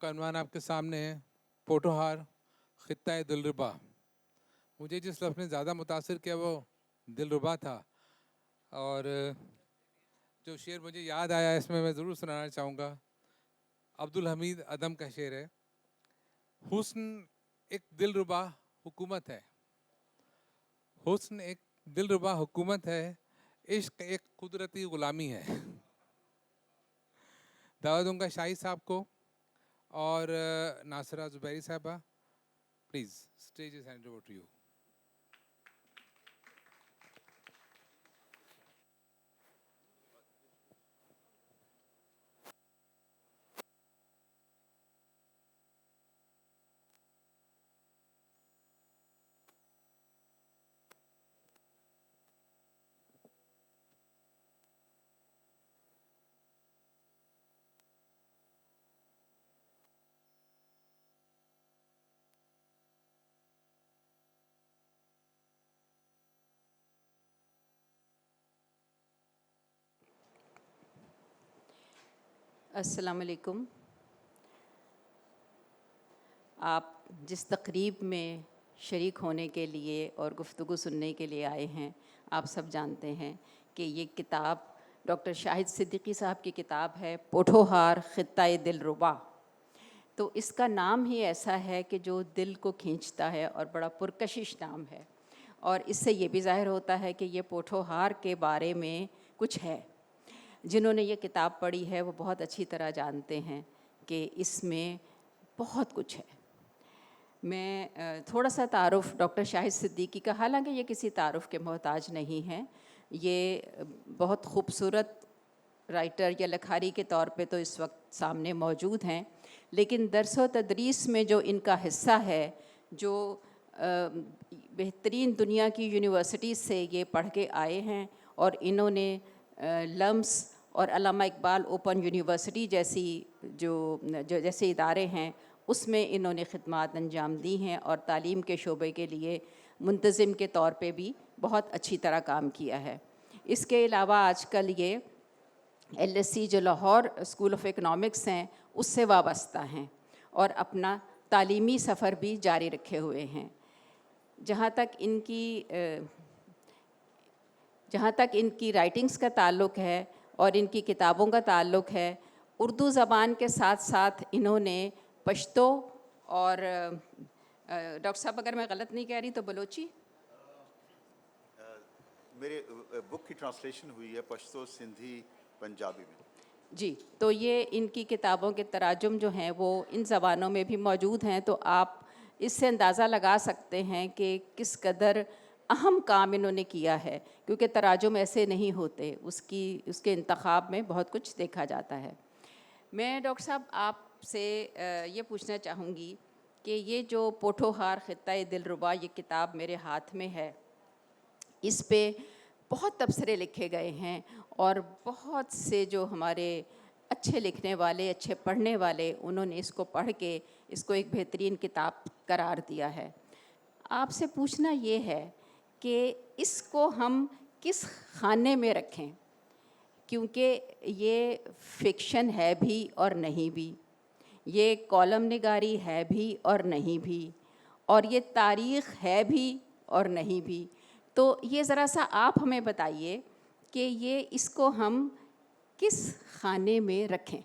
کا عنوان آپ کے سامنے ہے، پوٹوہار خطۂ دلربا۔ مجھے جس لفظ نے زیادہ متاثر کیا وہ دلربا تھا، اور جو شعر مجھے یاد آیا اس میں ضرور سنانا چاہوں گا۔ عبدالحمید ادم کا شعر ہے، حسن ایک دلربا حکومت ہے، حسن ایک دلربا حکومت ہے، عشق ایک قدرتی غلامی ہے۔ دعوت دوں گا شاہد صاحب کو اور ناصرہ زبیری صاحبہ، please stage is hand over to you. السلام علیکم۔ آپ جس تقریب میں شریک ہونے کے لیے اور گفتگو سننے کے لیے آئے ہیں، آپ سب جانتے ہیں کہ یہ کتاب ڈاکٹر شاہد صدیقی صاحب کی کتاب ہے، پوٹوہار خطۂ دلربا۔ تو اس کا نام ہی ایسا ہے کہ جو دل کو کھینچتا ہے اور بڑا پرکشش نام ہے، اور اس سے یہ بھی ظاہر ہوتا ہے کہ یہ پوٹوہار کے بارے میں کچھ ہے۔ جنہوں نے یہ کتاب پڑھی ہے وہ بہت اچھی طرح جانتے ہیں کہ اس میں بہت کچھ ہے۔ میں تھوڑا سا تعارف ڈاکٹر شاہد صدیقی کا، حالانکہ یہ کسی تعارف کے محتاج نہیں ہیں، یہ بہت خوبصورت رائٹر یا لکھاری کے طور پہ تو اس وقت سامنے موجود ہیں، لیکن درس و تدریس میں جو ان کا حصہ ہے، جو بہترین دنیا کی یونیورسٹیز سے یہ پڑھ کے آئے ہیں، اور انہوں نے لمس اور علامہ اقبال اوپن یونیورسٹی جیسی جیسے ادارے ہیں، اس میں انہوں نے خدمات انجام دی ہیں، اور تعلیم کے شعبے کے لیے منتظم کے طور پہ بھی بہت اچھی طرح کام کیا ہے۔ اس کے علاوہ آج کل یہ ایل ایس سی جو لاہور اسکول آف اکنامکس ہیں اس سے وابستہ ہیں، اور اپنا تعلیمی سفر بھی جاری رکھے ہوئے ہیں۔ جہاں تک ان کی رائٹنگز کا تعلق ہے اور ان کی کتابوں کا تعلق ہے، اردو زبان کے ساتھ ساتھ انہوں نے پشتو اور ڈاکٹر صاحب اگر میں غلط نہیں کہہ رہی تو بلوچی، میرے بک کی ٹرانسلیشن ہوئی ہے پشتو، سندھی، پنجابی میں۔ جی، تو یہ ان کی کتابوں کے تراجم جو ہیں وہ ان زبانوں میں بھی موجود ہیں، تو آپ اس سے اندازہ لگا سکتے ہیں کہ کس قدر اہم کام انہوں نے کیا ہے، کیونکہ تراجم ایسے نہیں ہوتے، اس کے انتخاب میں بہت کچھ دیکھا جاتا ہے۔ میں ڈاکٹر صاحب آپ سے یہ پوچھنا چاہوں گی کہ یہ جو پوٹوہار خطۂ دلربا یہ کتاب میرے ہاتھ میں ہے، اس پہ بہت تبصرے لکھے گئے ہیں، اور بہت سے جو ہمارے اچھے لکھنے والے، اچھے پڑھنے والے، انہوں نے اس کو پڑھ کے اس کو ایک بہترین کتاب قرار دیا ہے۔ آپ سے پوچھنا یہ ہے کہ اس کو ہم کس خانے میں رکھیں، کیونکہ یہ فکشن ہے بھی اور نہیں بھی، یہ کالم نگاری ہے بھی اور نہیں بھی، اور یہ تاریخ ہے بھی اور نہیں بھی۔ تو یہ ذرا سا آپ ہمیں بتائیے کہ اس کو ہم کس خانے میں رکھیں۔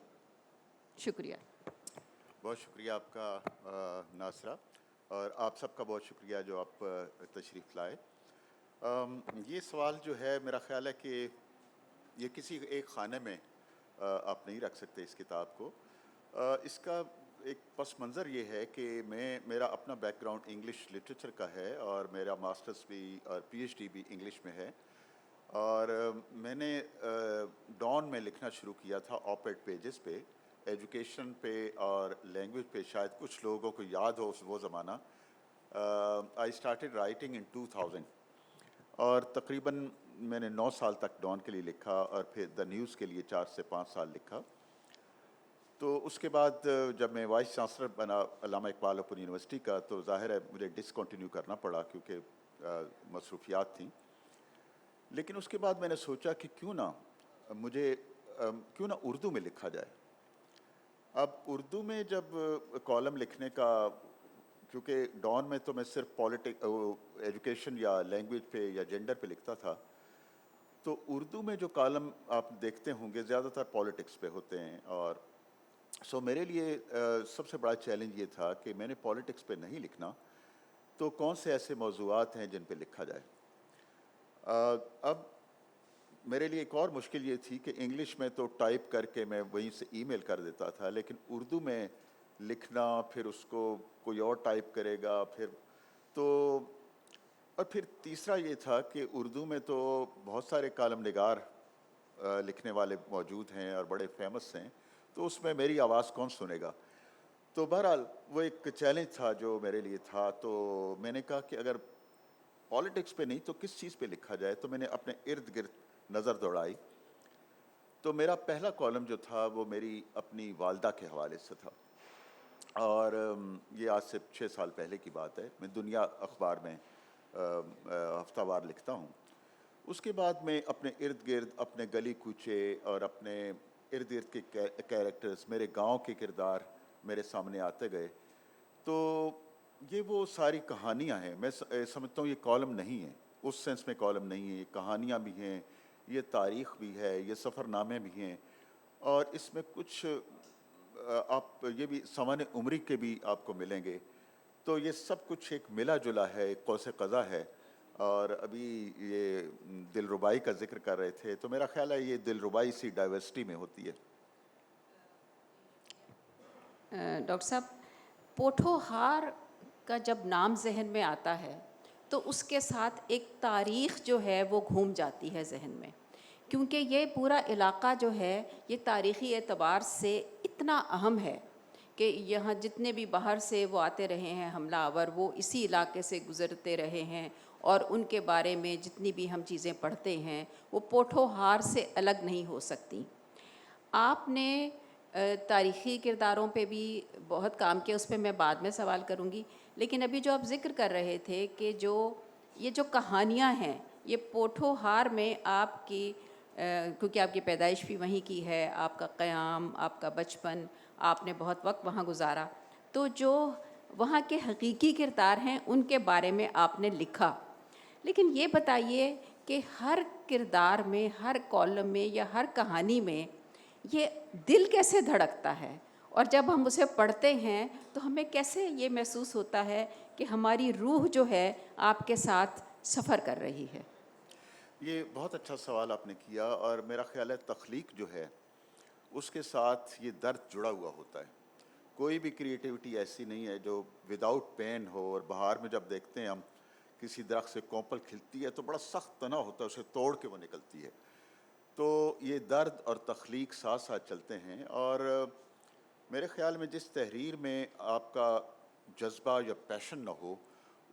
شکریہ۔ بہت شکریہ آپ کا ناصرہ، اور آپ سب کا بہت شکریہ جو آپ تشریف لائے۔ یہ سوال جو ہے میرا خیال ہے کہ یہ کسی ایک خانے میں آپ نہیں رکھ سکتے اس کتاب کو۔ اس کا ایک پس منظر یہ ہے کہ میرا اپنا بیک گراؤنڈ انگلش لٹریچر کا ہے، اور میرا ماسٹرز بھی اور پی ایچ ڈی بھی انگلش میں ہے، اور میں نے ڈان میں لکھنا شروع کیا تھا آپیڈ پیجز پہ، ایجوکیشن پہ اور لینگویج پہ۔ شاید کچھ لوگوں کو یاد ہو وہ زمانہ۔ آئی اسٹارٹیڈ رائٹنگ ان 2000، اور تقریباً میں نے 9 سال تک ڈان کے لیے لکھا، اور پھر دا نیوز کے لیے 4 سے 5 سال لکھا۔ تو اس کے بعد جب میں وائس چانسلر بنا علامہ اقبال اوپن یونیورسٹی کا، تو ظاہر ہے مجھے ڈسکنٹینیو کرنا پڑا کیونکہ مصروفیات تھیں۔ لیکن اس کے بعد میں نے سوچا کہ کیوں نہ اردو میں لکھا جائے۔ اب اردو میں جب کالم لکھنے کا، کیونکہ ڈان میں تو میں صرف ایجوکیشن یا لینگویج پہ یا جینڈر پہ لکھتا تھا، تو اردو میں جو کالم آپ دیکھتے ہوں گے زیادہ تر پالیٹکس پہ ہوتے ہیں. اور میرے لیے سب سے بڑا چیلنج یہ تھا کہ میں نے پالیٹکس پہ نہیں لکھنا، تو کون سے ایسے موضوعات ہیں جن پہ لکھا جائے. اب میرے لیے ایک اور مشکل یہ تھی کہ انگلش میں تو ٹائپ کر کے میں وہیں سے ای میل کر دیتا تھا، لیکن اردو میں لکھنا، پھر اس کو کوئی اور ٹائپ کرے گا، اور پھر تیسرا یہ تھا کہ اردو میں تو بہت سارے کالم نگار لکھنے والے موجود ہیں اور بڑے فیمس ہیں، تو اس میں میری آواز کون سنے گا. تو بہرحال وہ ایک چیلنج تھا جو میرے لیے تھا. تو میں نے کہا کہ اگر پالیٹکس پہ نہیں تو کس چیز پہ لکھا جائے. تو میں نے اپنے ارد گرد نظر دوڑائی، تو میرا پہلا کالم جو تھا وہ میری اپنی والدہ کے حوالے سے تھا، اور یہ آج سے 6 سال پہلے کی بات ہے. میں دنیا اخبار میں ہفتہ وار لکھتا ہوں. اس کے بعد میں اپنے ارد گرد اپنے گلی کوچے اور اپنے ارد گرد کے کیریکٹرز، میرے گاؤں کے کردار میرے سامنے آتے گئے. تو یہ وہ ساری کہانیاں ہیں. میں سمجھتا ہوں یہ کالم نہیں ہے، اس سینس میں کالم نہیں ہے، یہ کہانیاں بھی ہیں، یہ تاریخ بھی ہے، یہ سفر نامے بھی ہیں، اور اس میں کچھ آپ یہ بھی سوانح عمری کے بھی آپ کو ملیں گے. تو یہ سب کچھ ایک ملا جلا ہے، ایک قوس قزح ہے. اور ابھی یہ دل ربائی کا ذکر کر رہے تھے، تو میرا خیال ہے یہ دل ربائی سی ڈائیورسٹی میں ہوتی ہے. ڈاکٹر صاحب، پوٹھوہار کا جب نام ذہن میں آتا ہے تو اس کے ساتھ ایک تاریخ جو ہے وہ گھوم جاتی ہے ذہن میں، کیونکہ یہ پورا علاقہ جو ہے یہ تاریخی اعتبار سے اتنا اہم ہے کہ یہاں جتنے بھی باہر سے وہ آتے رہے ہیں حملہ آور، وہ اسی علاقے سے گزرتے رہے ہیں، اور ان کے بارے میں جتنی بھی ہم چیزیں پڑھتے ہیں وہ پوٹھوہار سے الگ نہیں ہو سکتی. آپ نے تاریخی کرداروں پہ بھی بہت کام کیا، اس پہ میں بعد میں سوال کروں گی، لیکن ابھی جو آپ ذکر کر رہے تھے کہ یہ جو کہانیاں ہیں یہ پوٹھوہار میں آپ کی، کیونکہ آپ کی پیدائش بھی وہیں کی ہے، آپ کا قیام، آپ کا بچپن، آپ نے بہت وقت وہاں گزارا، تو جو وہاں کے حقیقی کردار ہیں ان کے بارے میں آپ نے لکھا. لیکن یہ بتائیے کہ ہر کردار میں، ہر کالم میں یا ہر کہانی میں یہ دل کیسے دھڑکتا ہے، اور جب ہم اسے پڑھتے ہیں تو ہمیں کیسے یہ محسوس ہوتا ہے کہ ہماری روح جو ہے آپ کے ساتھ سفر کر رہی ہے؟ یہ بہت اچھا سوال آپ نے کیا، اور میرا خیال ہے تخلیق جو ہے اس کے ساتھ یہ درد جڑا ہوا ہوتا ہے. کوئی بھی کریٹیوٹی ایسی نہیں ہے جو وداؤٹ پین ہو. اور بہار میں جب دیکھتے ہیں ہم کسی درخت سے کوپل کھلتی ہے تو بڑا سخت تنا ہوتا ہے، اسے توڑ کے وہ نکلتی ہے. تو یہ درد اور تخلیق ساتھ ساتھ چلتے ہیں. اور میرے خیال میں جس تحریر میں آپ کا جذبہ یا پیشن نہ ہو،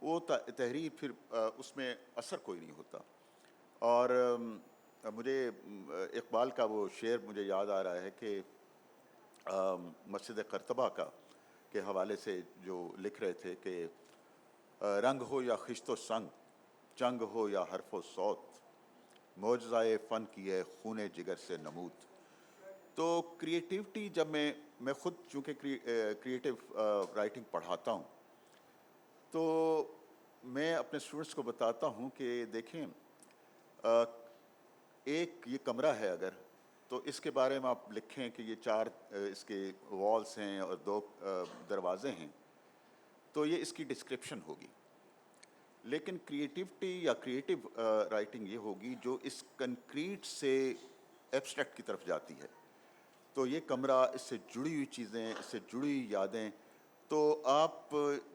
وہ تحریر پھر اس میں اثر کوئی نہیں ہوتا. اور مجھے اقبال کا وہ شعر مجھے یاد آ رہا ہے کہ مسجد قرطبہ کا کے حوالے سے جو لکھ رہے تھے کہ رنگ ہو یا خشت و سنگ، چنگ ہو یا حرف و صوت، معجزۂ فن کی ہے خون جگر سے نمود. تو کریٹیوٹی جب میں خود چونکہ کریٹیو رائٹنگ پڑھاتا ہوں، تو میں اپنے اسٹوڈنٹس کو بتاتا ہوں کہ دیکھیں ایک یہ کمرہ ہے اگر، تو اس کے بارے میں آپ لکھیں کہ یہ 4 اس کے والز ہیں اور 2 دروازے ہیں، تو یہ اس کی ڈسکرپشن ہوگی. لیکن کریٹیوٹی یا کریٹیو رائٹنگ یہ ہوگی جو اس کنکریٹ سے ایبسٹریکٹ کی طرف جاتی ہے. تو یہ کمرہ، اس سے جڑی ہوئی چیزیں، اس سے جڑی ہوئی یادیں، تو آپ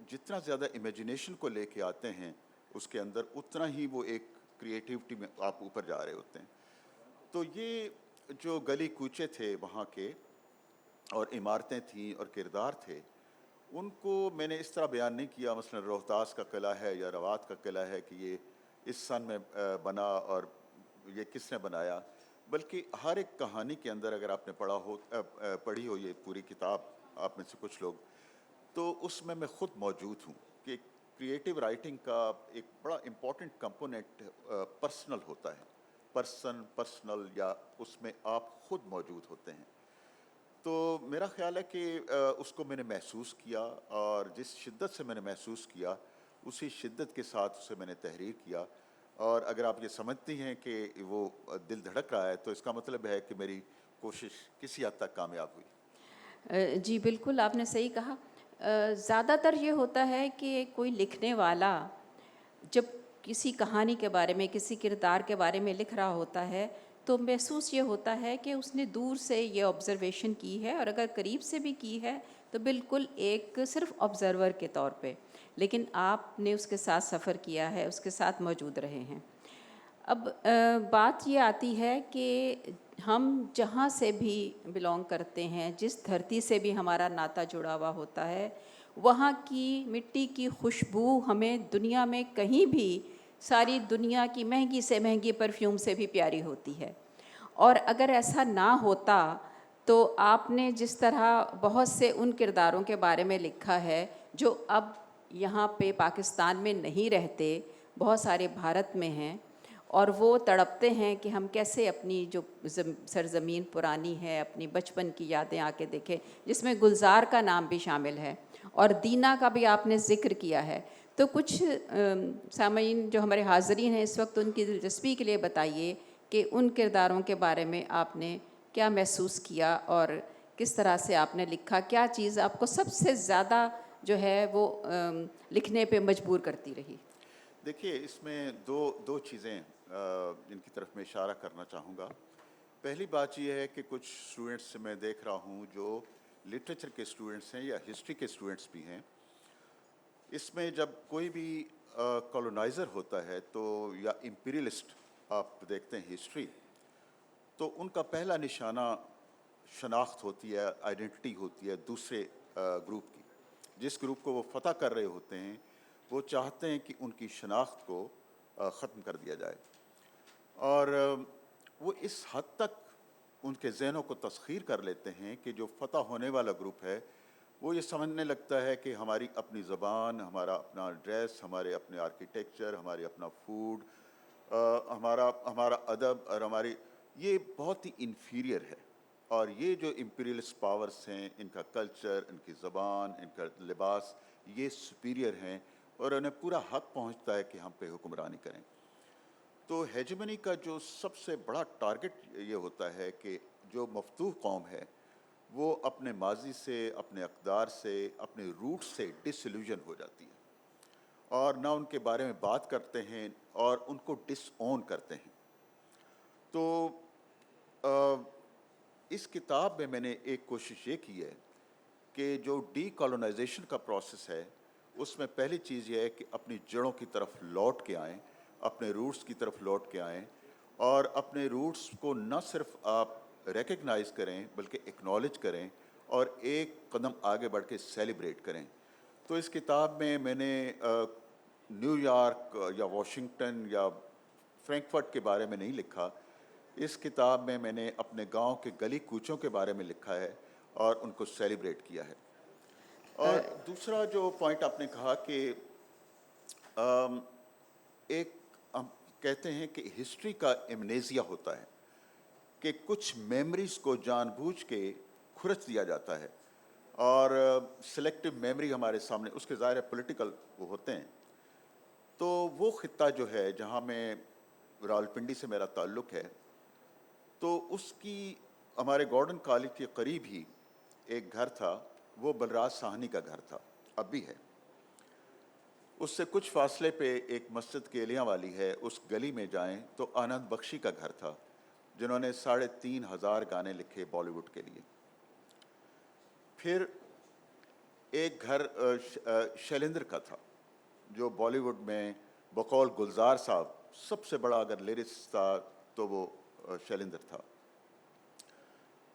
جتنا زیادہ امیجنیشن کو لے کے آتے ہیں اس کے اندر، اتنا ہی وہ ایک کریٹیوٹی میں آپ اوپر جا رہے ہوتے ہیں. تو یہ جو گلی کوچے تھے وہاں کے، اور عمارتیں تھیں اور کردار تھے، ان کو میں نے اس طرح بیان نہیں کیا مثلا روہتاس کا قلعہ ہے یا روات کا قلعہ ہے کہ یہ اس سن میں بنا اور یہ کس نے بنایا، بلکہ ہر ایک کہانی کے اندر اگر آپ نے پڑھی ہو یہ پوری کتاب آپ میں سے کچھ لوگ، تو اس میں خود موجود ہوں. کہ کریٹیو رائٹنگ کا ایک بڑا امپورٹنٹ کمپوننٹ پرسنل ہوتا ہے. پرسنل یا اس میں آپ خود موجود ہوتے ہیں. تو میرا خیال ہے کہ اس کو میں نے محسوس کیا، اور جس شدت سے میں نے محسوس کیا اسی شدت کے ساتھ اسے میں نے تحریر کیا. اور اگر آپ یہ سمجھتی ہیں کہ وہ دل دھڑک رہا ہے تو اس کا مطلب ہے کہ میری کوشش کسی حد تک کامیاب ہوئی. جی بالکل آپ نے صحیح کہا. زیادہ تر یہ ہوتا ہے کہ کوئی لکھنے والا جب کسی کہانی کے بارے میں، کسی کردار کے بارے میں لکھ رہا ہوتا ہے تو محسوس یہ ہوتا ہے کہ اس نے دور سے یہ آبزرویشن کی ہے، اور اگر قریب سے بھی کی ہے تو بالکل ایک صرف آبزرور کے طور پہ، لیکن آپ نے اس کے ساتھ سفر کیا ہے، اس کے ساتھ موجود رہے ہیں. اب بات یہ آتی ہے کہ ہم جہاں سے بھی بلونگ کرتے ہیں، جس دھرتی سے بھی ہمارا ناطہ جڑا ہوا ہوتا ہے، وہاں کی مٹی کی خوشبو ہمیں دنیا میں کہیں بھی، ساری دنیا کی مہنگی سے مہنگی پرفیوم سے بھی پیاری ہوتی ہے. اور اگر ایسا نہ ہوتا تو آپ نے جس طرح بہت سے ان کرداروں کے بارے میں لکھا ہے جو اب یہاں پہ پاکستان میں نہیں رہتے، بہت سارے بھارت میں ہیں، اور وہ تڑپتے ہیں کہ ہم کیسے اپنی جو سرزمین پرانی ہے، اپنی بچپن کی یادیں آ کے دیکھیں، جس میں گلزار کا نام بھی شامل ہے اور دینا کا بھی آپ نے ذکر کیا ہے. تو کچھ سامعین جو ہمارے حاضرین ہیں اس وقت، ان کی دلچسپی کے لیے بتائیے کہ ان کرداروں کے بارے میں آپ نے کیا محسوس کیا اور کس طرح سے آپ نے لکھا، کیا چیز آپ کو سب سے زیادہ جو ہے وہ لکھنے پہ مجبور کرتی رہی. دیکھیے، اس میں دو چیزیں جن کی طرف میں اشارہ کرنا چاہوں گا. پہلی بات یہ ہے کہ کچھ اسٹوڈنٹس میں دیکھ رہا ہوں جو لٹریچر کے اسٹوڈنٹس ہیں یا ہسٹری کے اسٹوڈنٹس بھی ہیں. اس میں جب کوئی بھی کالونائزر ہوتا ہے تو یا امپیریلسٹ آپ دیکھتے ہیں ہسٹری، تو ان کا پہلا نشانہ شناخت ہوتی ہے، آئیڈینٹی ہوتی ہے دوسرے گروپ کی. جس گروپ کو وہ فتح کر رہے ہوتے ہیں وہ چاہتے ہیں کہ ان کی شناخت کو ختم کر دیا جائے، اور وہ اس حد تک ان کے ذہنوں کو تسخیر کر لیتے ہیں کہ جو فتح ہونے والا گروپ ہے وہ یہ سمجھنے لگتا ہے کہ ہماری اپنی زبان، ہمارا اپنا ڈریس، ہمارے اپنے آرکیٹیکچر، ہمارے اپنا فوڈ، ہمارا ادب اور ہماری، یہ بہت ہی انفیریئر ہے. اور یہ جو امپیریلسٹ پاورز ہیں، ان کا کلچر، ان کی زبان، ان کا لباس، یہ سپیریئر ہیں اور انہیں پورا حق پہنچتا ہے کہ ہم پہ حکمرانی کریں. تو ہیجمنی کا جو سب سے بڑا ٹارگٹ یہ ہوتا ہے کہ جو مفتوح قوم ہے وہ اپنے ماضی سے، اپنے اقدار سے، اپنے روٹ سے ڈس ایلیوژن ہو جاتی ہے اور نہ ان کے بارے میں بات کرتے ہیں اور ان کو ڈس اون کرتے ہیں. تو اس کتاب میں نے ایک کوشش یہ کی ہے کہ جو ڈی کالونائزیشن کا پروسیس ہے اس میں پہلی چیز یہ ہے کہ اپنی جڑوں کی طرف لوٹ کے آئیں، اپنے روٹس کی طرف لوٹ کے آئیں، اور اپنے روٹس کو نہ صرف آپ ریکگنائز کریں بلکہ ایکنالج کریں اور ایک قدم آگے بڑھ کے سیلیبریٹ کریں. تو اس کتاب میں نے نیو یارک یا واشنگٹن یا فرینکفرٹ کے بارے میں نہیں لکھا. اس کتاب میں نے اپنے گاؤں کے گلی کوچوں کے بارے میں لکھا ہے اور ان کو سیلیبریٹ کیا ہے. اور دوسرا جو پوائنٹ آپ نے کہا کہ ایک ہم کہتے ہیں کہ ہسٹری کا ایمنیزیا ہوتا ہے کہ کچھ میموریز کو جان بوجھ کے کھرچ دیا جاتا ہے، اور سلیکٹیو میموری ہمارے سامنے، اس کے ظاہر پولیٹیکل وہ ہوتے ہیں. تو وہ خطہ جو ہے جہاں میں راولپنڈی سے میرا تعلق ہے، تو اس کی ہمارے گورڈن کالج کے قریب ہی ایک گھر تھا، وہ بلراج ساہنی کا گھر تھا، اب بھی ہے. اس سے کچھ فاصلے پہ ایک مسجد کیلیاں والی ہے، اس گلی میں جائیں تو آنند بخشی کا گھر تھا جنہوں نے 3,500 گانے لکھے بالی ووڈ کے لیے. پھر ایک گھر شیلیندر کا تھا جو بالی ووڈ میں بقول گلزار صاحب سب سے بڑا اگر لیرسٹ تھا تو وہ شیلیندر تھا.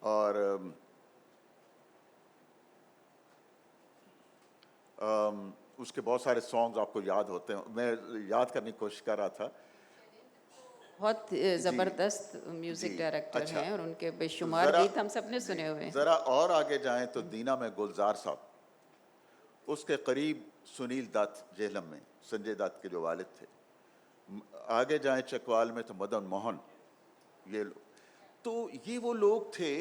اور اس کے بہت سارے سانگز آپ کو یاد ہوتے ہیں، میں یاد کرنے کی کوشش کر رہا تھا. بہت زبردست میوزک ڈائریکٹر اچھا. ہیں اور ان کے بے شمار گیت ہم سب نے سنے ہوئے ہیں. ذرا اور آگے جائیں تو دینا میں گلزار صاحب، اس کے قریب سنیل دت جہلم میں، سنجے دت کے جو والد تھے. آگے جائیں چکوال میں تو مدن موہن. یہ تو یہ وہ لوگ تھے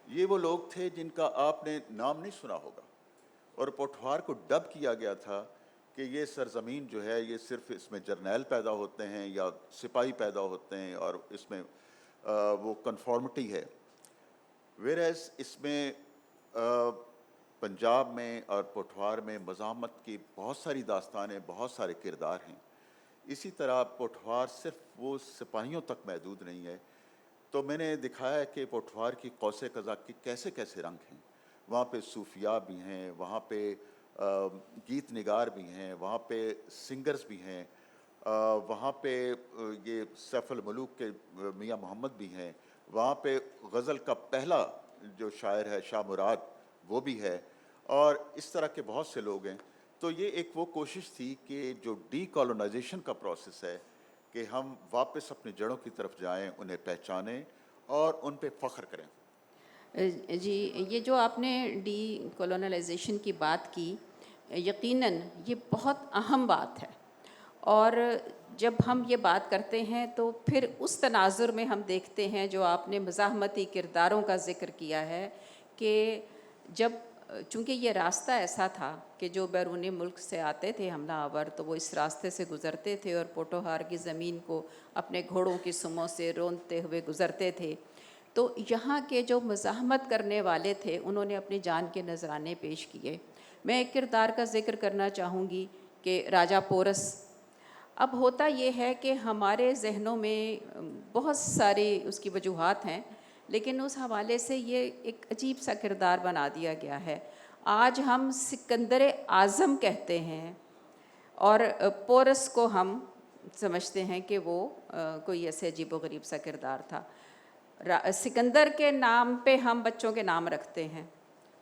یہ وہ لوگ تھے جن کا آپ نے نام نہیں سنا ہوگا، اور پوٹھوار کو ڈب کیا گیا تھا کہ یہ سرزمین جو ہے یہ صرف اس میں جرنیل پیدا ہوتے ہیں یا سپاہی پیدا ہوتے ہیں اور اس میں وہ کنفارمٹی ہے. ویئرز اس میں پنجاب میں اور پوٹھوار میں مزاحمت کی بہت ساری داستانیں، بہت سارے کردار ہیں. اسی طرح پوٹھوار صرف وہ سپاہیوں تک محدود نہیں ہے. تو میں نے دکھایا کہ پوٹھوار کی قوس قزح کے کیسے کیسے رنگ ہیں. وہاں پہ صوفیاء بھی ہیں، وہاں پہ گیت نگار بھی ہیں، وہاں پہ سنگرز بھی ہیں، وہاں پہ یہ سیف الملوک کے میاں محمد بھی ہیں، وہاں پہ غزل کا پہلا جو شاعر ہے شاہ مراد وہ بھی ہے، اور اس طرح کے بہت سے لوگ ہیں. تو یہ ایک وہ کوشش تھی کہ جو ڈی کالونائزیشن کا پروسیس ہے کہ ہم واپس اپنی جڑوں کی طرف جائیں، انہیں پہچانیں اور ان پہ فخر کریں. جی، یہ جو آپ نے ڈی کولونلائزیشن کی بات کی، یقیناً یہ بہت اہم بات ہے. اور جب ہم یہ بات کرتے ہیں تو پھر اس تناظر میں ہم دیکھتے ہیں جو آپ نے مزاحمتی کرداروں کا ذکر کیا ہے کہ جب چونکہ یہ راستہ ایسا تھا کہ جو بیرونی ملک سے آتے تھے حملہ آور تو وہ اس راستے سے گزرتے تھے اور پوٹھوہار کی زمین کو اپنے گھوڑوں کی سموں سے روندتے ہوئے گزرتے تھے. تو یہاں کے جو مزاحمت کرنے والے تھے انہوں نے اپنی جان کے نذرانے پیش کیے. میں ایک کردار کا ذکر کرنا چاہوں گی کہ راجہ پورس. اب ہوتا یہ ہے کہ ہمارے ذہنوں میں بہت ساری اس کی وجوہات ہیں، لیکن اس حوالے سے یہ ایک عجیب سا کردار بنا دیا گیا ہے. آج ہم سکندر اعظم کہتے ہیں اور پورس کو ہم سمجھتے ہیں کہ وہ کوئی ایسے عجیب و غریب سا کردار تھا. سکندر کے نام پہ ہم بچوں کے نام رکھتے ہیں،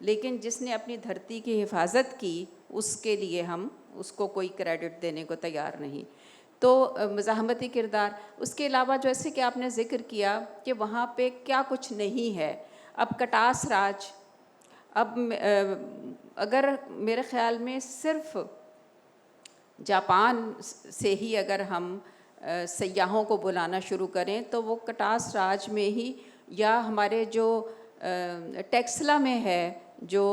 لیکن جس نے اپنی دھرتی کی حفاظت کی اس کے لیے ہم اس کو کوئی کریڈٹ دینے کو تیار نہیں. تو مزاحمتی کردار. اس کے علاوہ جیسے کہ آپ نے ذکر کیا کہ وہاں پہ کیا کچھ نہیں ہے. اب کٹاس راج، اب اگر میرے خیال میں صرف جاپان سے ہی اگر ہم سیاحوں کو بلانا شروع کریں تو وہ کٹاس راج میں ہی، یا ہمارے جو ٹیکسلا میں ہے جو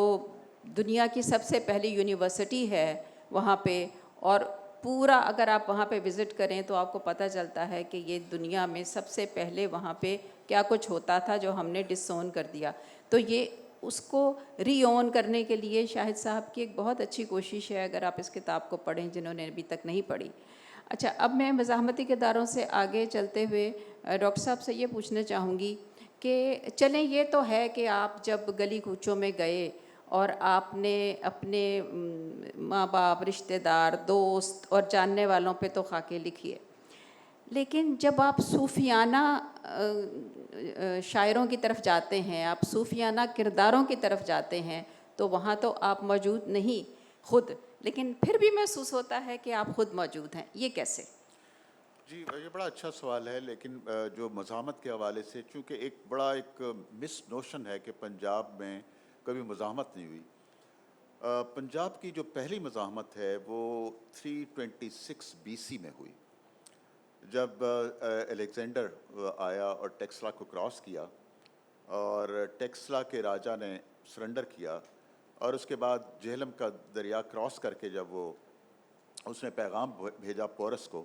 دنیا کی سب سے پہلی یونیورسٹی ہے وہاں پہ، اور پورا اگر آپ وہاں پہ وزٹ کریں تو آپ کو پتہ چلتا ہے کہ یہ دنیا میں سب سے پہلے وہاں پہ کیا کچھ ہوتا تھا جو ہم نے ڈس اون کر دیا. تو یہ اس کو ری اون کرنے کے لیے شاہد صاحب کی ایک بہت اچھی کوشش ہے، اگر آپ اس کتاب کو پڑھیں جنہوں نے ابھی تک نہیں پڑھی. اچھا، اب میں مزاحمتی کرداروں سے آگے چلتے ہوئے ڈاکٹر صاحب سے یہ پوچھنا چاہوں گی کہ چلیں یہ تو ہے کہ آپ جب گلی کوچوں میں گئے اور آپ نے اپنے ماں باپ، رشتہ دار، دوست اور جاننے والوں پہ تو خاکے لکھیے، لیکن جب آپ صوفیانہ شاعروں کی طرف جاتے ہیں، آپ صوفیانہ کرداروں کی طرف جاتے ہیں تو وہاں تو آپ موجود نہیں خود، لیکن پھر بھی محسوس ہوتا ہے کہ آپ خود موجود ہیں. یہ کیسے؟ جی، یہ بڑا اچھا سوال ہے. لیکن جو مزاحمت کے حوالے سے، چونکہ ایک مس نوشن ہے کہ پنجاب میں کبھی مزاحمت نہیں ہوئی. پنجاب کی جو پہلی مزاحمت ہے وہ 326 BC میں ہوئی، جب الیگزینڈر آیا اور ٹیکسلا کو کراس کیا اور ٹیکسلا کے راجہ نے سرنڈر کیا، اور اس کے بعد جہلم کا دریا کراس کر کے جب اس نے پیغام بھیجا پورس کو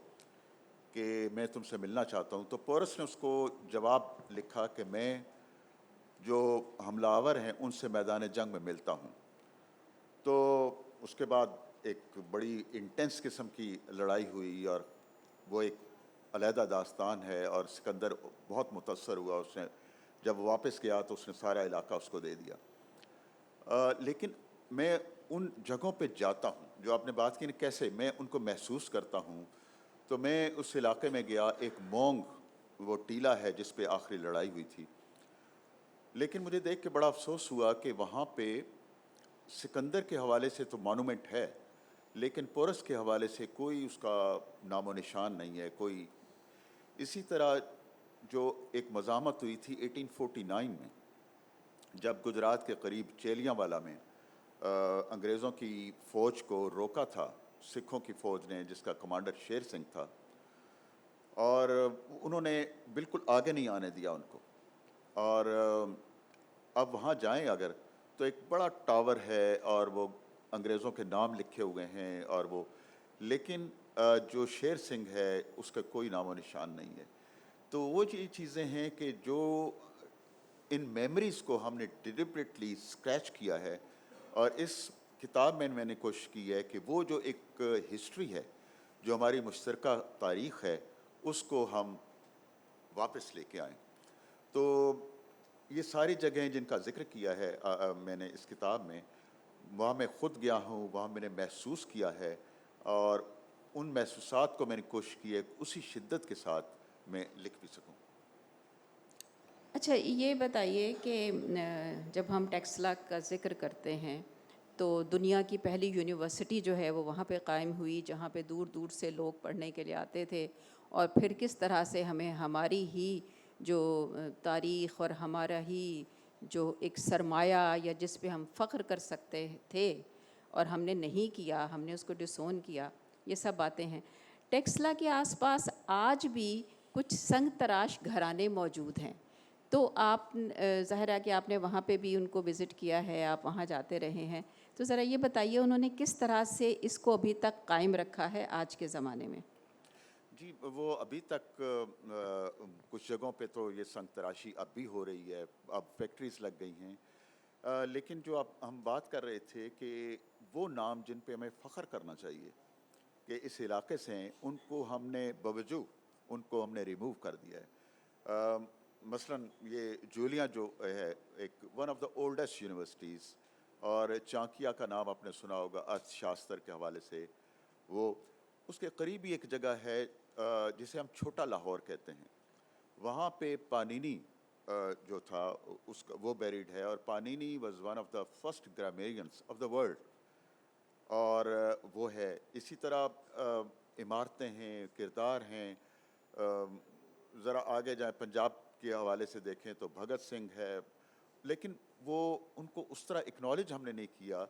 کہ میں تم سے ملنا چاہتا ہوں، تو پورس نے اس کو جواب لکھا کہ میں جو حملہ آور ہیں ان سے میدان جنگ میں ملتا ہوں. تو اس کے بعد ایک بڑی انٹینس قسم کی لڑائی ہوئی اور وہ ایک علیحدہ داستان ہے، اور سکندر بہت متاثر ہوا. اس نے جب واپس گیا تو اس نے سارا علاقہ اس کو دے دیا. لیکن میں ان جگہوں پہ جاتا ہوں جو آپ نے بات کی نا، کیسے میں ان کو محسوس کرتا ہوں. تو میں اس علاقے میں گیا، ایک مونگ وہ ٹیلا ہے جس پہ آخری لڑائی ہوئی تھی. لیکن مجھے دیکھ کے بڑا افسوس ہوا کہ وہاں پہ سکندر کے حوالے سے تو مانومنٹ ہے، لیکن پورس کے حوالے سے کوئی اس کا نام و نشان نہیں ہے کوئی. اسی طرح جو ایک مزاحمت ہوئی تھی 1849 میں، جب گجرات کے قریب چیلیاں والا میں انگریزوں کی فوج کو روکا تھا سکھوں کی فوج نے، جس کا کمانڈر شیر سنگھ تھا، اور انہوں نے بالکل آگے نہیں آنے دیا ان کو. اور آپ وہاں جائیں اگر تو ایک بڑا ٹاور ہے اور وہ انگریزوں کے نام لکھے ہوئے ہیں اور وہ، لیکن جو شیر سنگھ ہے اس کا کوئی نام و نشان نہیں ہے. تو وہ چیزیں ہیں کہ جو ان میموریز کو ہم نے ڈیلیبریٹلی اسکریچ کیا ہے، اور اس کتاب میں نے کوشش کی ہے کہ وہ جو ایک ہسٹری ہے، جو ہماری مشترکہ تاریخ ہے، اس کو ہم واپس لے کے آئیں. تو یہ ساری جگہیں جن کا ذکر کیا ہے میں نے اس کتاب میں، وہاں میں خود گیا ہوں، وہاں میں نے محسوس کیا ہے، اور ان محسوسات کو میں نے کوشش کی ہے اسی شدت کے ساتھ میں لکھ بھی سکوں. اچھا یہ بتائیے کہ جب ہم ٹیکسلا کا ذکر کرتے ہیں تو دنیا کی پہلی یونیورسٹی جو ہے وہ وہاں پہ قائم ہوئی، جہاں پہ دور دور سے لوگ پڑھنے کے لیے آتے تھے، اور پھر کس طرح سے ہمیں ہماری ہی جو تاریخ اور ہمارا ہی جو ایک سرمایہ یا جس پہ ہم فخر کر سکتے تھے اور ہم نے نہیں کیا، ہم نے اس کو ڈسون کیا، یہ سب باتیں ہیں. ٹیکسلا کے آس پاس آج بھی کچھ سنگ تراش گھرانے موجود ہیں. تو آپ ظاہر ہے کہ آپ نے وہاں پہ بھی ان کو وزٹ کیا ہے، آپ وہاں جاتے رہے ہیں، تو ذرا یہ بتائیے انہوں نے کس طرح سے اس کو ابھی تک قائم رکھا ہے آج کے زمانے میں؟ جی وہ ابھی تک کچھ جگہوں پہ تو یہ سنگ تراشی اب بھی ہو رہی ہے، اب فیکٹریز لگ گئی ہیں، لیکن جو اب ہم بات کر رہے تھے کہ وہ نام جن پہ ہمیں فخر کرنا چاہیے کہ اس علاقے سے ہیں، ان کو ہم نے بوجو ان کو ہم نے ریموو کر دیا ہے. مثلا یہ جولیاں جو ہے ایک one of the oldest universities, اور چانکیا کا نام آپ نے سنا ہوگا ارتھ شاستر کے حوالے سے، وہ اس کے قریب ہی ایک جگہ ہے جسے ہم چھوٹا لاہور کہتے ہیں. وہاں پہ پانینی جو تھا اس کا وہ بیریڈ ہے، اور Panini was one of the first grammarians of the world, اور وہ ہے. اسی طرح عمارتیں ہیں، کردار ہیں. ذرا آگے جائیں پنجاب کے حوالے سے دیکھیں تو بھگت سنگھ ہے، لیکن وہ ان کو اس طرح اکنالج ہم نے نہیں کیا،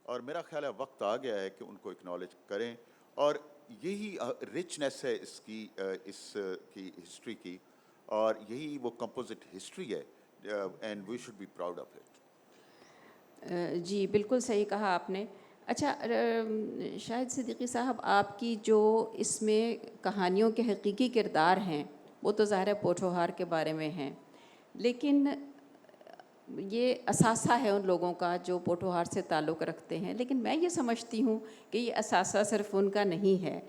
اور میرا خیال ہے وقت آ گیا ہے کہ ان کو اکنالج کریں. اور یہی رچنس ہے اس کی ہسٹری کی، اور یہی وہ کمپوزٹ ہسٹری ہے، and we should be proud of it. جی بالکل صحیح کہا آپ نے. اچھا شاہد صدیقی صاحب، آپ کی جو اس میں کہانیوں کے حقیقی کردار ہیں وہ تو ظاہر ہے پوٹھوہار کے بارے میں ہیں، لیکن یہ اثاثہ ہے ان لوگوں کا جو پوٹھوہار سے تعلق رکھتے ہیں. لیکن میں یہ سمجھتی ہوں کہ یہ اثاثہ صرف ان کا نہیں ہے،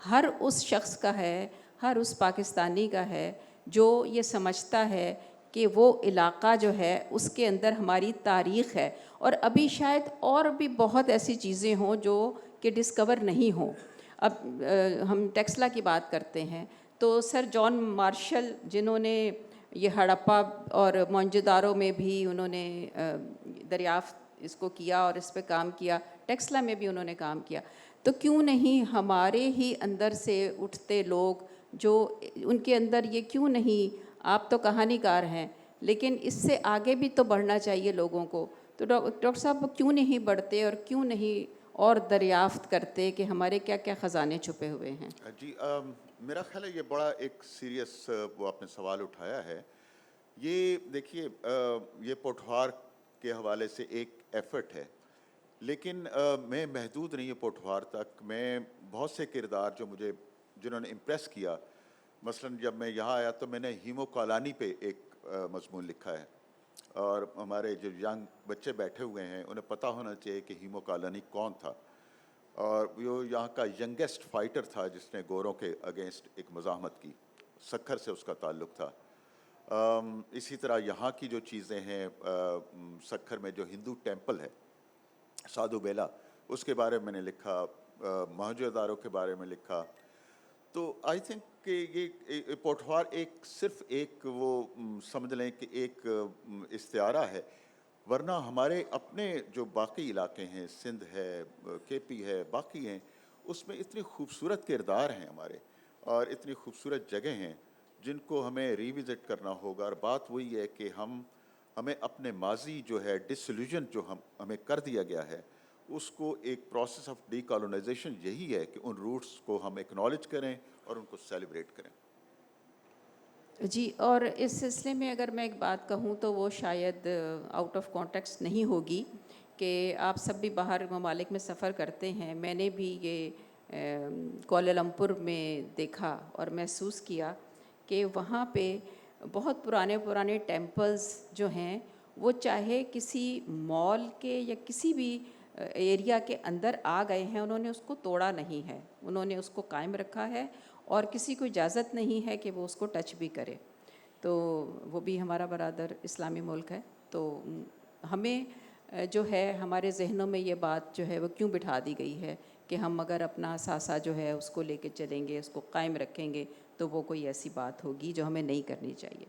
ہر اس شخص کا ہے، ہر اس پاکستانی کا ہے جو یہ سمجھتا ہے کہ وہ علاقہ جو ہے اس کے اندر ہماری تاریخ ہے، اور ابھی شاید اور بھی بہت ایسی چیزیں ہوں جو کہ ڈسکور نہیں ہوں. اب ہم ٹیکسلا کی بات کرتے ہیں تو سر جان مارشل جنہوں نے یہ ہڑپا اور موئنجو میں بھی انہوں نے دریافت اس کو کیا اور اس پہ کام کیا، ٹیکسلا میں بھی انہوں نے کام کیا، تو کیوں نہیں ہمارے ہی اندر سے اٹھتے لوگ جو ان کے اندر یہ کیوں نہیں، آپ تو کہانی کار ہیں لیکن اس سے آگے بھی تو بڑھنا چاہیے لوگوں کو، تو ڈاکٹر صاحب کیوں نہیں بڑھتے اور کیوں نہیں اور دریافت کرتے کہ ہمارے کیا کیا خزانے چھپے ہوئے ہیں؟ جی میرا خیال ہے یہ بڑا ایک سیریس وہ آپ نے سوال اٹھایا ہے. یہ دیکھیے یہ پوٹھوہار کے حوالے سے ایک ایفرٹ ہے، لیکن میں محدود نہیں ہے پوٹھوہار تک. میں بہت سے کردار جنہوں نے امپریس کیا، مثلا جب میں یہاں آیا تو میں نے ہیمو کالانی پہ ایک مضمون لکھا ہے، اور ہمارے جو ینگ بچے بیٹھے ہوئے ہیں انہیں پتہ ہونا چاہیے کہ ہیمو کالانی کون تھا، اور وہ یہاں کا ینگیسٹ فائٹر تھا جس نے گوروں کے اگینسٹ ایک مزاحمت کی. سکھر سے اس کا تعلق تھا. اسی طرح یہاں کی جو چیزیں ہیں، سکھر میں جو ہندو ٹیمپل ہے سادھو بیلا، اس کے بارے میں نے لکھا، موہنجو دارو کے بارے میں لکھا. تو آئی تھنک کہ یہ پوٹھوہار صرف ایک وہ سمجھ لیں کہ ایک استعارہ ہے، ورنہ ہمارے اپنے جو باقی علاقے ہیں، سندھ ہے، کے پی ہے، باقی ہیں، اس میں اتنی خوبصورت کردار ہیں ہمارے، اور اتنی خوبصورت جگہیں ہیں جن کو ہمیں ریوزٹ کرنا ہوگا. اور بات وہی ہے کہ ہمیں اپنے ماضی جو ہے ڈسلیوژن جو ہمیں کر دیا گیا ہے، اس کو ایک پروسیس آف ڈی کالونائزیشن یہی ہے کہ ان روٹس کو ہم ایکنالج کریں اور ان کو سیلیبریٹ کریں. جی، اور اس سلسلے میں اگر میں ایک بات کہوں تو وہ شاید آؤٹ آف کانٹیکسٹ نہیں ہوگی کہ آپ سب بھی باہر ممالک میں سفر کرتے ہیں. میں نے بھی یہ کوالالمپور میں دیکھا اور محسوس کیا کہ وہاں پہ بہت پرانے ٹیمپلز جو ہیں وہ چاہے کسی مال کے یا کسی بھی ایریا کے اندر آ گئے ہیں، انہوں نے اس کو توڑا نہیں ہے، انہوں نے اس کو قائم رکھا ہے اور کسی کو اجازت نہیں ہے کہ وہ اس کو ٹچ بھی کرے. تو وہ بھی ہمارا برادر اسلامی ملک ہے. تو ہمیں جو ہے ہمارے ذہنوں میں یہ بات جو ہے وہ کیوں بٹھا دی گئی ہے کہ ہم اگر اپنا اثاثہ جو ہے اس کو لے کے چلیں گے، اس کو قائم رکھیں گے تو وہ کوئی ایسی بات ہوگی جو ہمیں نہیں کرنی چاہیے.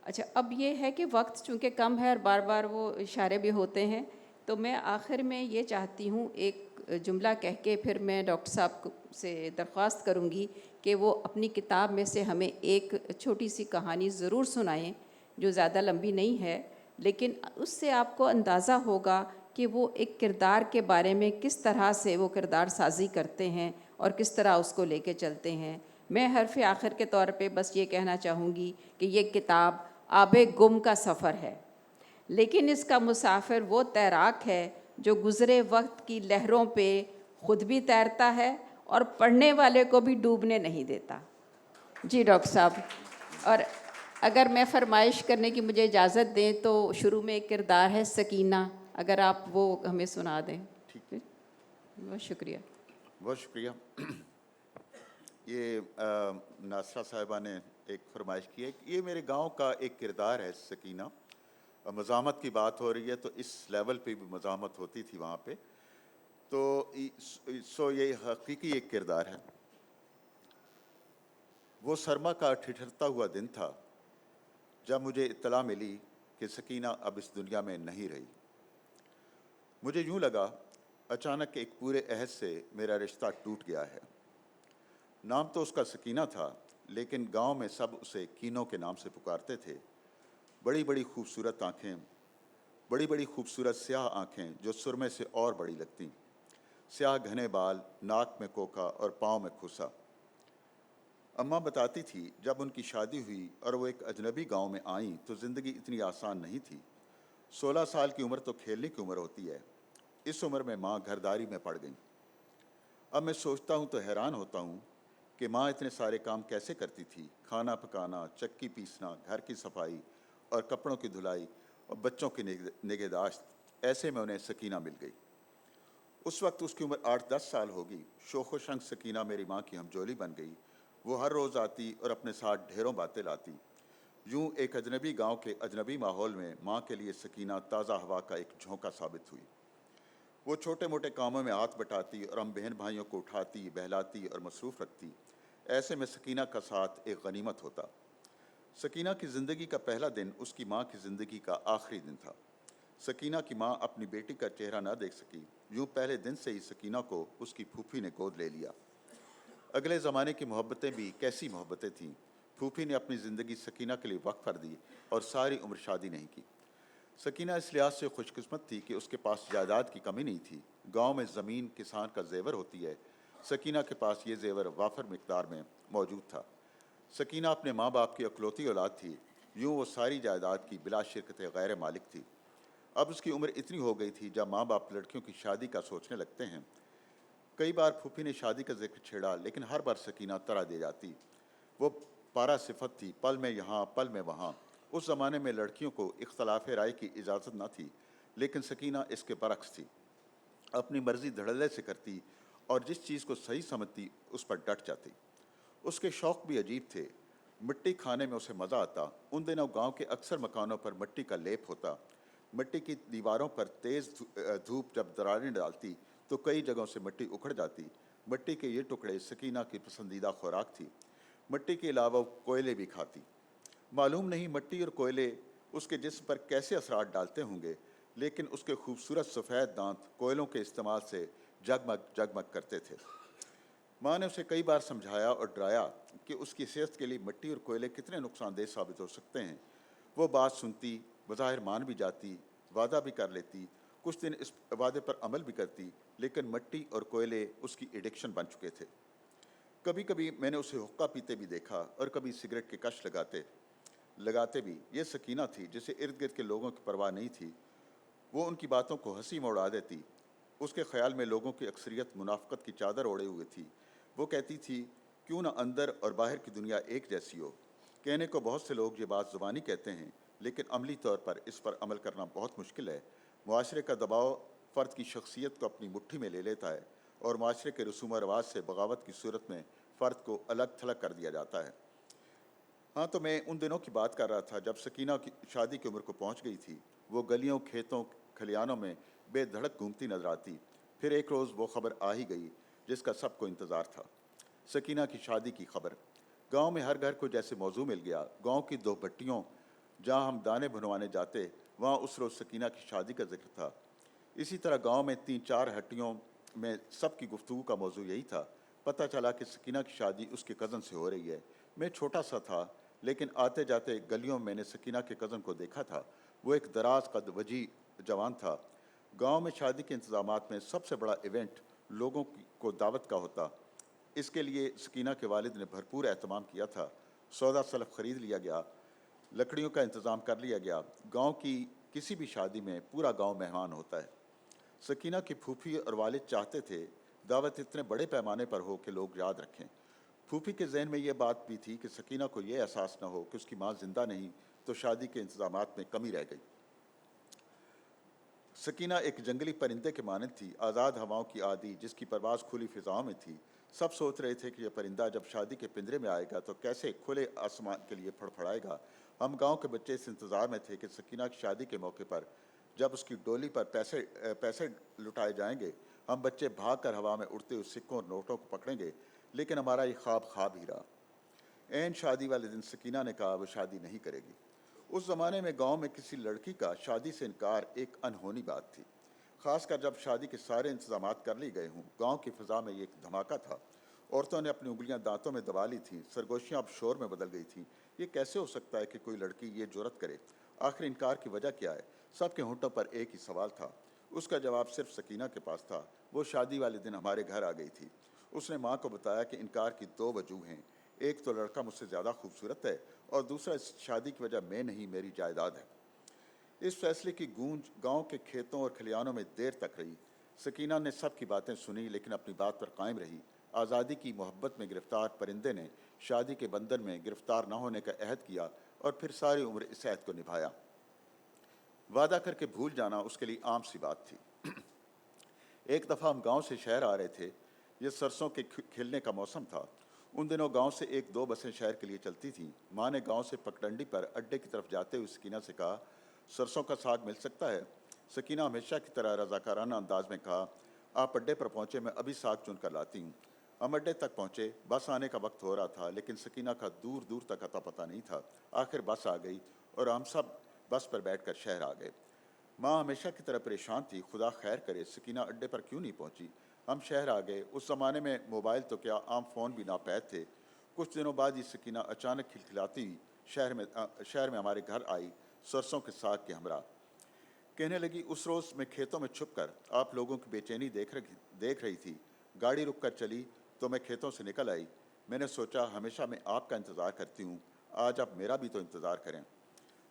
اچھا، اب یہ ہے کہ وقت چونکہ کم ہے اور بار بار وہ اشارے بھی ہوتے ہیں، تو میں آخر میں یہ چاہتی ہوں ایک جملہ کہہ کے پھر میں ڈاکٹر صاحب سے درخواست کروں گی کہ وہ اپنی کتاب میں سے ہمیں ایک چھوٹی سی کہانی ضرور سنائیں جو زیادہ لمبی نہیں ہے، لیکن اس سے آپ کو اندازہ ہوگا کہ وہ ایک کردار کے بارے میں کس طرح سے وہ کردار سازی کرتے ہیں اور کس طرح اس کو لے کے چلتے ہیں. میں حرف آخر کے طور پہ بس یہ کہنا چاہوں گی کہ یہ کتاب آب گم کا سفر ہے، لیکن اس کا مسافر وہ تیراک ہے جو گزرے وقت کی لہروں پہ خود بھی تیرتا ہے اور پڑھنے والے کو بھی ڈوبنے نہیں دیتا. جی ڈاکٹر صاحب، اور اگر میں فرمائش کرنے کی مجھے اجازت دیں تو شروع میں ایک کردار ہے سکینہ، اگر آپ وہ ہمیں سنا دیں. ٹھیک. بہت شکریہ. بہت شکریہ. یہ ناصرہ صاحبہ نے ایک فرمائش کی ہے کہ یہ میرے گاؤں کا ایک کردار ہے سکینہ. مزاحمت کی بات ہو رہی ہے تو اس لیول پہ بھی مزاحمت ہوتی تھی وہاں پہ، تو یہ حقیقی ایک کردار ہے. وہ سرما کا ٹھٹھرتا ہوا دن تھا جب مجھے اطلاع ملی کہ سکینہ اب اس دنیا میں نہیں رہی. مجھے یوں لگا اچانک ایک پورے عہد سے میرا رشتہ ٹوٹ گیا ہے. نام تو اس کا سکینہ تھا، لیکن گاؤں میں سب اسے کینوں کے نام سے پکارتے تھے. بڑی بڑی خوبصورت آنکھیں، بڑی بڑی خوبصورت سیاہ آنکھیں جو سرمے سے اور بڑی لگتیں، سیاہ گھنے بال، ناک میں کوکھا اور پاؤں میں کھوسا. اماں بتاتی تھی جب ان کی شادی ہوئی اور وہ ایک اجنبی گاؤں میں آئیں تو زندگی اتنی آسان نہیں تھی. 16 سال کی عمر تو کھیلنے کی عمر ہوتی ہے. اس عمر میں ماں گھرداری میں پڑ گئیں. اب میں سوچتا ہوں تو حیران ہوتا ہوں کہ ماں اتنے سارے کام کیسے کرتی تھی، کھانا پکانا، چکی پیسنا، گھر کی صفائی اور کپڑوں کی دھلائی اور بچوں کی نگہداشت. ایسے میں انہیں سکینہ مل گئی. اس وقت اس کی عمر 8-10 سال ہوگی. شوخ و شنگ سکینہ میری ماں کی ہمجولی بن گئی. وہ ہر روز آتی اور اپنے ساتھ ڈھیروں باتیں لاتی. یوں ایک اجنبی گاؤں کے اجنبی ماحول میں ماں کے لیے سکینہ تازہ ہوا کا ایک جھونکا ثابت ہوئی. وہ چھوٹے موٹے کاموں میں ہاتھ بٹاتی اور ہم بہن بھائیوں کو اٹھاتی، بہلاتی اور مصروف رکھتی. ایسے میں سکینہ کا ساتھ ایک غنیمت ہوتا. سکینہ کی زندگی کا پہلا دن اس کی ماں کی زندگی کا آخری دن تھا. سکینہ کی ماں اپنی بیٹی کا چہرہ نہ دیکھ سکی. یوں پہلے دن سے ہی سکینہ کو اس کی پھوپھی نے گود لے لیا. اگلے زمانے کی محبتیں بھی کیسی محبتیں تھیں. پھوپھی نے اپنی زندگی سکینہ کے لیے وقف کر دی اور ساری عمر شادی نہیں کی. سکینہ اس لحاظ سے خوش قسمت تھی کہ اس کے پاس جائیداد کی کمی نہیں تھی. گاؤں میں زمین کسان کا زیور ہوتی ہے. سکینہ کے پاس یہ زیور وافر مقدار میں موجود تھا. سکینہ اپنے ماں باپ کی اکلوتی اولاد تھی. یوں وہ ساری جائیداد کی بلا شرکت غیر مالک تھی. اب اس کی عمر اتنی ہو گئی تھی جب ماں باپ لڑکیوں کی شادی کا سوچنے لگتے ہیں. کئی بار پھوپھی نے شادی کا ذکر چھیڑا، لیکن ہر بار سکینہ طرح دے جاتی. وہ پارا صفت تھی، پل میں یہاں پل میں وہاں. اس زمانے میں لڑکیوں کو اختلاف رائے کی اجازت نہ تھی، لیکن سکینہ اس کے برعکس تھی. اپنی مرضی دھڑلے سے کرتی اور جس چیز کو صحیح سمجھتی اس پر ڈٹ جاتی. اس کے شوق بھی عجیب تھے. مٹی کھانے میں اسے مزہ آتا. ان دنوں گاؤں کے اکثر مکانوں پر مٹی کا لیپ ہوتا. مٹی کی دیواروں پر تیز دھوپ جب دراریں ڈالتی تو کئی جگہوں سے مٹی اکھڑ جاتی. مٹی کے یہ ٹکڑے سکینہ کی پسندیدہ خوراک تھی. مٹی کے علاوہ کوئلے بھی کھاتی. معلوم نہیں مٹی اور کوئلے اس کے جسم پر کیسے اثرات ڈالتے ہوں گے، لیکن اس کے خوبصورت سفید دانت کوئلوں کے استعمال سے جگمگ جگمگ کرتے تھے. ماں نے اسے کئی بار سمجھایا اور ڈرایا کہ اس کی صحت کے لیے مٹی اور کوئلے کتنے نقصان دہ ثابت ہو سکتے ہیں. وہ بات سنتی، بظاہر مان بھی جاتی، وعدہ بھی کر لیتی، کچھ دن اس وعدے پر عمل بھی کرتی، لیکن مٹی اور کوئلے اس کی ایڈکشن بن چکے تھے. کبھی کبھی میں نے اسے حقہ پیتے بھی دیکھا اور کبھی سگریٹ کے کش لگاتے بھی۔ یہ سکینہ تھی جسے ارد گرد کے لوگوں کی پرواہ نہیں تھی، وہ ان کی باتوں کو ہنسی میں اڑا دیتی۔ اس کے خیال میں لوگوں کی اکثریت منافقت کی چادر اوڑے ہوئے تھی۔ وہ کہتی تھی کیوں نہ اندر اور باہر کی دنیا ایک جیسی ہو۔ کہنے کو بہت سے لوگ یہ بات زبانی کہتے ہیں، لیکن عملی طور پر اس پر عمل کرنا بہت مشکل ہے۔ معاشرے کا دباؤ فرد کی شخصیت کو اپنی مٹھی میں لے لیتا ہے اور معاشرے کے رسوم و رواج سے بغاوت کی صورت میں فرد کو الگ تھلگ کر دیا جاتا ہے۔ ہاں، تو میں ان دنوں کی بات کر رہا تھا جب سکینہ کی شادی کی عمر کو پہنچ گئی تھی۔ وہ گلیوں، کھیتوں، کھلیانوں میں بے دھڑک گھومتی نظر آتی۔ پھر ایک روز وہ خبر آ ہی گئی جس کا سب کو انتظار تھا، سکینہ کی شادی کی خبر۔ گاؤں میں ہر گھر کو جیسے موضوع مل گیا۔ گاؤں کی 2 بھٹیوں جہاں ہم دانے بھنوانے جاتے، وہاں اس روز سکینہ کی شادی کا ذکر تھا۔ اسی طرح گاؤں میں 3-4 ہٹیوں میں سب کی گفتگو کا موضوع یہی تھا۔ پتہ چلا کہ سکینہ کی شادی اس کے کزن سے ہو رہی ہے۔ میں چھوٹا سا تھا، لیکن آتے جاتے گلیوں میں نے سکینہ کے کزن کو دیکھا تھا۔ وہ ایک دراز قد وجیح جوان تھا۔ گاؤں میں شادی کے انتظامات میں سب سے بڑا ایونٹ لوگوں کو دعوت کا ہوتا۔ اس کے لیے سکینہ کے والد نے بھرپور اہتمام کیا تھا۔ سودا سلف خرید لیا گیا، لکڑیوں کا انتظام کر لیا گیا۔ گاؤں کی کسی بھی شادی میں پورا گاؤں مہمان ہوتا ہے۔ سکینہ کی پھوپھی اور والد چاہتے تھے دعوت اتنے بڑے پیمانے پر ہو کہ لوگ یاد رکھیں۔ پھوپھی کے ذہن میں یہ بات بھی تھی کہ سکینہ کو یہ احساس نہ ہو کہ اس کی ماں زندہ نہیں تو شادی کے انتظامات میں کمی رہ گئی۔ سکینہ ایک جنگلی پرندے کے مانند تھی، آزاد ہواؤں کی عادی، جس کی پرواز کھلی فضاؤں میں تھی۔ سب سوچ رہے تھے کہ یہ پرندہ جب شادی کے پنجرے میں آئے گا تو کیسے کھلے آسمان کے لیے پھڑپھڑائے گا۔ ہم گاؤں کے بچے اس انتظار میں تھے کہ سکینہ کی شادی کے موقع پر جب اس کی ڈولی پر پیسے لٹائے جائیں گے، ہم بچے بھاگ کر ہوا میں اڑتے ہوئے سکوں اور نوٹوں کو پکڑیں گے۔ لیکن ہمارا یہ خواب ہی رہا۔ عین شادی والے دن سکینہ نے کہا وہ شادی نہیں کرے گی۔ اس زمانے میں گاؤں میں کسی لڑکی کا شادی سے انکار ایک انہونی بات تھی، خاص کر جب شادی کے سارے انتظامات کر لیے گئے ہوں۔ گاؤں کی فضا میں یہ ایک دھماکہ تھا۔ عورتوں نے اپنی انگلیاں دانتوں میں دبا لی تھیں، سرگوشیاں اب شور میں بدل گئی تھیں۔ یہ کیسے ہو سکتا ہے کہ کوئی لڑکی یہ جرأت کرے؟ آخر انکار کی وجہ کیا ہے؟ سب کے ہونٹوں پر ایک ہی سوال تھا۔ اس کا جواب صرف سکینہ کے پاس تھا۔ وہ شادی والے دن ہمارے گھر آ گئی تھی۔ اس نے ماں کو بتایا کہ انکار کی 2 وجوہ ہیں، ایک تو لڑکا مجھ سے زیادہ خوبصورت ہے اور دوسرا اس شادی کی وجہ میں نہیں، میری جائیداد ہے۔ اس فیصلے کی گونج گاؤں کے کھیتوں اور کھلیانوں میں دیر تک رہی۔ سکینہ نے سب کی باتیں سنی لیکن اپنی بات پر قائم رہی۔ آزادی کی محبت میں گرفتار پرندے نے شادی کے بندھن میں گرفتار نہ ہونے کا عہد کیا اور پھر ساری عمر اس عہد کو نبھایا۔ وعدہ کر کے بھول جانا اس کے لیے عام سی بات تھی۔ ایک دفعہ ہم گاؤں سے شہر آ رہے تھے۔ یہ سرسوں کے کھلنے کا موسم تھا۔ ان دنوں گاؤں سے 1-2 بسیں شہر کے لیے چلتی تھیں۔ ماں نے گاؤں سے پگڈنڈی پر اڈے کی طرف جاتے ہوئے سکینہ سے کہا سرسوں کا ساگ مل سکتا ہے؟ سکینہ ہمیشہ کی طرح رضاکارانہ انداز میں کہا آپ اڈے پر پہنچے، میں ابھی ساگ چن کر لاتی ہوں۔ ہم اڈے تک پہنچے۔ بس آنے کا وقت ہو رہا تھا لیکن سکینہ کا دور دور تک اتا پتہ نہیں تھا۔ آخر بس آ گئی اور ہم سب بس پر بیٹھ کر شہر آ گئے۔ ماں ہمیشہ کی طرح پریشان تھی، خدا خیر کرے سکینہ اڈے پر کیوں نہیں پہنچی۔ ہم شہر آ گئے۔ اس زمانے میں موبائل تو کیا، عام فون بھی ناپید تھے۔ کچھ دنوں بعد یہ سکینہ اچانک کھلکھلاتی ہوئی شہر میں ہمارے گھر آئی، سرسوں کے ساگ کے ہمراہ۔ کہنے لگی اس روز میں کھیتوں میں چھپ کر آپ لوگوں کی بے چینی دیکھ رہی تھی، گاڑی رک کر چلی تو میں کھیتوں سے نکل آئی۔ میں نے سوچا ہمیشہ میں آپ کا انتظار کرتی ہوں، آج آپ میرا بھی تو انتظار کریں۔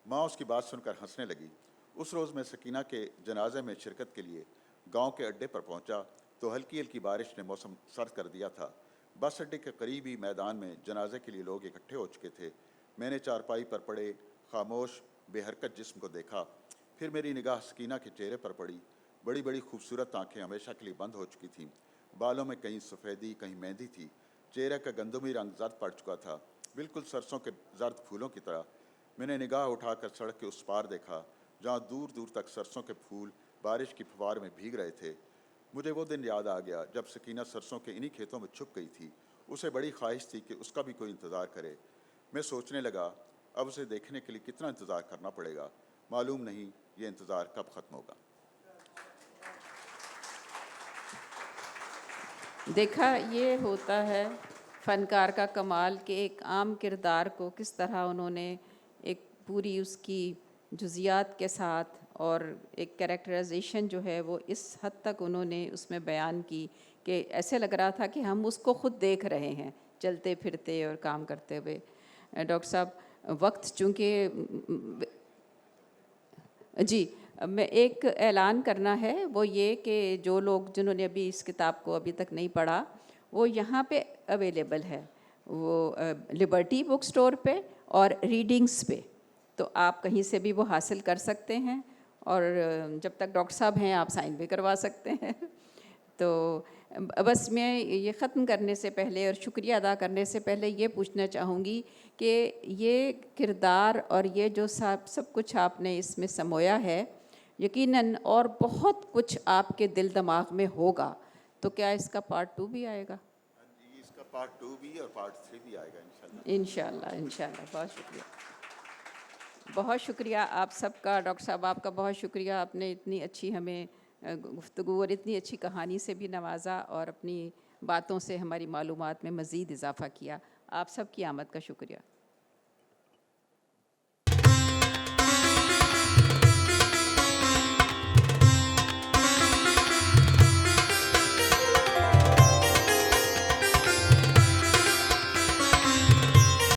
ماں اس کی بات سن کر ہنسنے لگی۔ اس روز میں سکینہ کے جنازے میں شرکت کے لیے گاؤں کے اڈے پر پہنچا تو ہلکی ہلکی بارش نے موسم سرد کر دیا تھا۔ بس اڈے کے قریب ہی میدان میں جنازے کے لیے لوگ اکٹھے ہو چکے تھے۔ میں نے چارپائی پر پڑے خاموش بے حرکت جسم کو دیکھا، پھر میری نگاہ سکینہ کے چہرے پر پڑی۔ بڑی بڑی خوبصورت آنکھیں ہمیشہ کے لیے بند ہو چکی تھیں، بالوں میں کہیں سفیدی کہیں مہندی تھی، چہرے کا گندمی رنگ زرد پڑ چکا تھا، بالکل سرسوں کے زرد پھولوں کی طرح۔ میں نے نگاہ اٹھا کر سڑک کے اس پار دیکھا جہاں دور دور تک سرسوں کے پھول بارش کی فوار میں بھیگ رہے تھے۔ مجھے وہ دن یاد آ گیا جب سکینہ سرسوں کے انہی کھیتوں میں چھپ گئی تھی۔ اسے بڑی خواہش تھی کہ اس کا بھی کوئی انتظار کرے۔ میں سوچنے لگا اب اسے دیکھنے کے لیے کتنا انتظار کرنا پڑے گا، معلوم نہیں یہ انتظار کب ختم ہوگا۔ دیکھا یہ ہوتا ہے فنکار کا کمال کہ ایک عام کردار کو کس طرح انہوں نے ایک پوری اس کی جزیات کے ساتھ اور ایک کریکٹرائزیشن جو ہے وہ اس حد تک انہوں نے اس میں بیان کی کہ ایسے لگ رہا تھا کہ ہم اس کو خود دیکھ رہے ہیں۔ چلتے پھرتے اور کام کرتے ہوئے. ڈاکٹر صاحب وقت چونکہ جی میں ایک اعلان کرنا ہے وہ یہ کہ جو لوگ جنہوں نے ابھی اس کتاب کو ابھی تک نہیں پڑھا وہ یہاں پہ اویلیبل ہے, وہ لبرٹی بک سٹور پہ اور ریڈنگس پہ, تو آپ کہیں سے بھی وہ حاصل کر سکتے ہیں, اور جب تک ڈاکٹر صاحب ہیں آپ سائن بھی کروا سکتے ہیں. تو بس میں یہ ختم کرنے سے پہلے اور شکریہ ادا کرنے سے پہلے یہ پوچھنا چاہوں گی کہ یہ کردار اور یہ جو سب کچھ آپ نے اس میں سمویا ہے, یقیناً اور بہت کچھ آپ کے دل دماغ میں ہوگا, تو کیا اس کا پارٹ 2 بھی آئے گا؟ جی اس کا پارٹ 2 بھی اور پارٹ 3 بھی آئے گا انشاءاللہ. انشاءاللہ. بہت شکریہ, بہت شکریہ آپ سب کا. ڈاکٹر صاحب آپ کا بہت شکریہ, آپ نے اتنی اچھی ہمیں گفتگو اور اتنی اچھی کہانی سے بھی نوازا اور اپنی باتوں سے ہماری معلومات میں مزید اضافہ کیا. آپ سب کی آمد کا شکریہ.